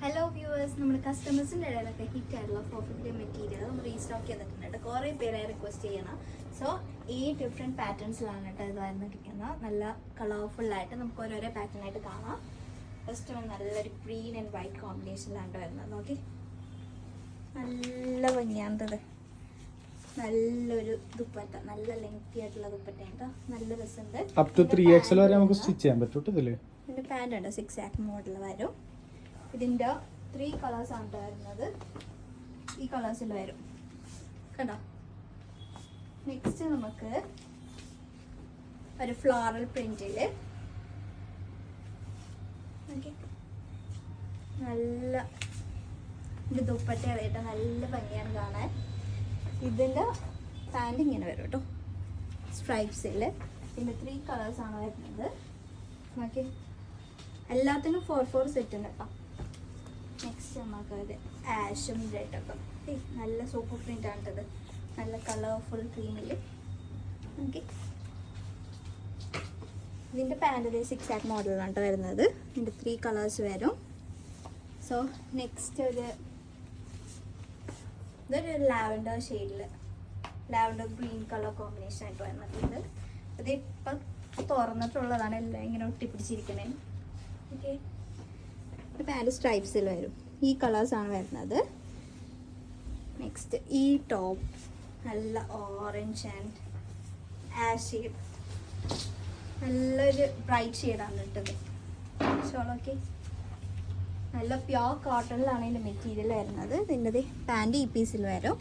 Hello viewers, നമ്മുടെ കസ്റ്റമേഴ്സിൻ്റെ ഇടയിലൊക്കെ hit ആയിട്ടുള്ള 450 മെറ്റീരിയൽ നമ്മൾ റീസ്റ്റോക്ക് ചെയ്തിട്ടുണ്ട് കേട്ടോ. കുറേ പേരായി റിക്വസ്റ്റ് ചെയ്യണം. സോ ഈ ഡിഫറെൻറ്റ് പാറ്റേൺസിലാണ് കേട്ടോ ഇത് വന്നിരിക്കുന്നത്. നല്ല കളർഫുള്ളായിട്ട് നമുക്ക് ഓരോരോ പാറ്റേണായിട്ട് കാണാം. ഫസ്റ്റ് നല്ലൊരു ഗ്രീൻ ആൻഡ് വൈറ്റ് കോമ്പിനേഷനിലാണ് വരുന്നത്. നോക്കി, നല്ല ഭംഗിയാണത്. നല്ലൊരു ദുപ്പട്ട, നല്ല ലെങ്തി ആയിട്ടുള്ള ദുപ്പട്ടയാണ്. നല്ല രസമുണ്ട്. അപ് ടു 3XL വരെ നമുക്ക് സ്റ്റിച്ച് ചെയ്യാൻ പറ്റും. ഇതിൻ്റെ പാൻറ് ഉണ്ട് 6 മോഡൽ വരും. ഇതിൻ്റെ 3 കളേഴ്സാണ് വരുന്നത്. ഈ കളേഴ്സിൽ വരും കണ്ടോ. നെക്സ്റ്റ് നമുക്ക് ഒരു ഫ്ലോറൽ പ്രിന്റിൽ നല്ല ഇത് ദുപ്പട്ടയായിട്ട് നല്ല ഭംഗിയാണ് കാണാൻ. ഇതിൻ്റെ പാൻറ് ഇങ്ങനെ വരും കേട്ടോ, സ്ട്രൈപ്സിൽ. ഇതിൻ്റെ 3 കളേഴ്സാണ് വരുന്നത്. ഓക്കെ, എല്ലാത്തിനും 4 സെറ്റ് ഉണ്ട് കേട്ടോ. നെക്സ്റ്റ് നമുക്കത് ആഷും റെഡൊക്കെ നല്ല സൂപ്പർ പ്രിൻ്റ് ആണിട്ടത്. നല്ല കളർഫുൾ ക്രീമിൽ. ഓക്കെ, ഇതിൻ്റെ പാൻറ് 6 മോഡലാണ് വരുന്നത്. ഇതിൻ്റെ 3 കളേഴ്സ് വരും. സോ നെക്സ്റ്റ് ഇതൊരു ലാവൻഡർ ഷെയ്ഡിൽ ലാവൻഡർ ഗ്രീൻ കളർ കോമ്പിനേഷൻ ആയിട്ട് വന്നിട്ടുണ്ട്. അത് ഇപ്പം തുറന്നിട്ടുള്ളതാണ്, എല്ലാം ഇങ്ങനെ ഒട്ടിപ്പിടിച്ചിരിക്കണേ. ഓക്കെ, പാൻറ് സ്ട്രൈപ്സിൽ വരും. ഈ കളേഴ്സാണ് വരുന്നത്. നെക്സ്റ്റ് ഈ ടോപ്പ് നല്ല ഓറഞ്ച് ആൻഡ് ആഷ് ഷെയ്ഡ്, നല്ലൊരു ബ്രൈറ്റ് ഷെയ്ഡാണ് ഇട്ടത്. ഷോളൊക്കെ നല്ല പ്യോർ കോട്ടണിലാണ് ഇതിൻ്റെ മെറ്റീരിയൽ വരുന്നത്. ഇതിൻ്റെ പാൻറ് ഈ പീസിൽ വരും.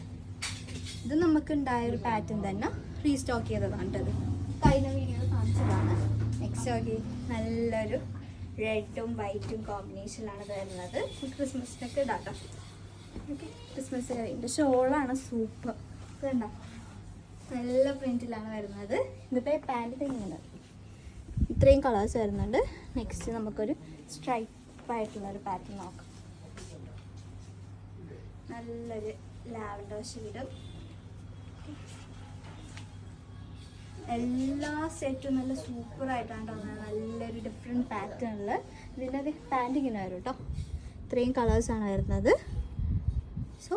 ഇത് നമുക്ക് ഉണ്ടായൊരു പാറ്റേൺ തന്നെ റീസ്റ്റോക്ക് ചെയ്തതാണ് കേട്ടത്. കഴിഞ്ഞ വീഡിയോ കാണിച്ചതാണ്. നെക്സ്റ്റ് ഓക്കെ, നല്ലൊരു റെഡും വൈറ്റും കോമ്പിനേഷനിലാണ് വരുന്നത്. ക്രിസ്മസിനൊക്കെ ഇടാട്ടോ. ഓക്കെ, ക്രിസ്മസ് ഇതിൻ്റെ ഷോളാണ് സൂപ്പർ. ഇതുണ്ടോ, നല്ല പ്രിൻറ്റിലാണ് വരുന്നത്. ഇതിപ്പോൾ പാൻറ്റ് ഇങ്ങനെ ഇത്രയും കളേഴ്സ് വരുന്നുണ്ട്. നെക്സ്റ്റ് നമുക്കൊരു സ്ട്രൈപ്പായിട്ടുള്ളൊരു പാറ്റേൺ നോക്കാം. നല്ലൊരു ലാവൻഡർ ഷെയ്ഡും. എല്ലാ സെറ്റും നല്ല സൂപ്പറായിട്ടാണ് തോന്നുന്നത്. നല്ലൊരു ഡിഫറെൻറ്റ് പാറ്റേണിൽ. ഇതിൻ്റെ പാൻറ് ഇങ്ങനെ വരും കേട്ടോ. ഇത്രയും കളേഴ്സാണ് വരുന്നത്. സോ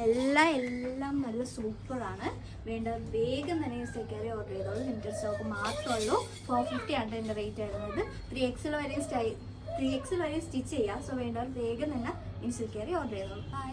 എല്ലാം നല്ല സൂപ്പറാണ്. വേണ്ടത് വേഗം തന്നെ ഇൻസ്റ്റക്കാരെ ഓർഡർ ചെയ്തോളൂ. ലിമിറ്റഡ് സ്റ്റോക്ക് മാത്രമേ ഉള്ളൂ. 450 ആണ് ഇതിൻ്റെ റേറ്റ് വരുന്നത്. 3XL വരെ സ്റ്റിച്ച് ചെയ്യാം. സോ വേണ്ടവർ വേഗം തന്നെ ഇൻസ്റ്റക്കാരെ ഓർഡർ ചെയ്തോളൂ. ബൈ.